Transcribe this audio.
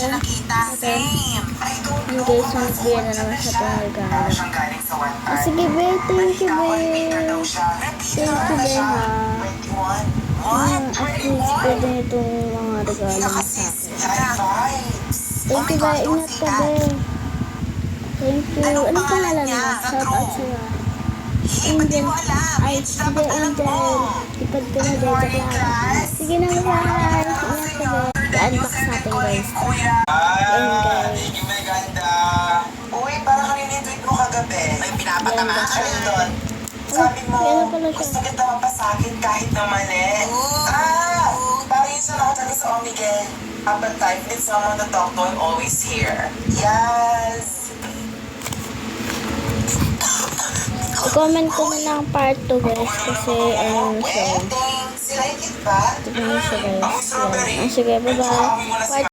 siya nakita. Same. I don't Yung know guys, kung nagbigay na naman siya itong regalo. siyang galing sa one time. Sige, be. Thank you, be. Repeater daw siya. Repeater Thank you, be, siya. ha. 21. What? At least, pwede itong mga regalo mo sa akin. Thank you, be. Ingat ka, be. Thank you. Anong pangalan mo? Shout out sa'yo. Angel. Ay, sige, Angel. Ipad ka na, be. Sige na, bye. Ingat ka, be. I-unbox natin, guys. Ayan, guys. Thank you, may ganda. Uy, parang kanina yung tweet mo kagabi. May pinapatamaan ka rin doon. Sabi mo, Yan na pala siya. gusto kita mapasakit kahit na mali. Parang yun sa nakatabi sa Omigel. But type need someone to talk to, I'm always here. Yes! I-comment ko na lang part 2, guys. Kasi, ayun na siya. Thanks! Sila yung kit ba? Tignan mo siya, guys. Yan. Sige, bye-bye. Part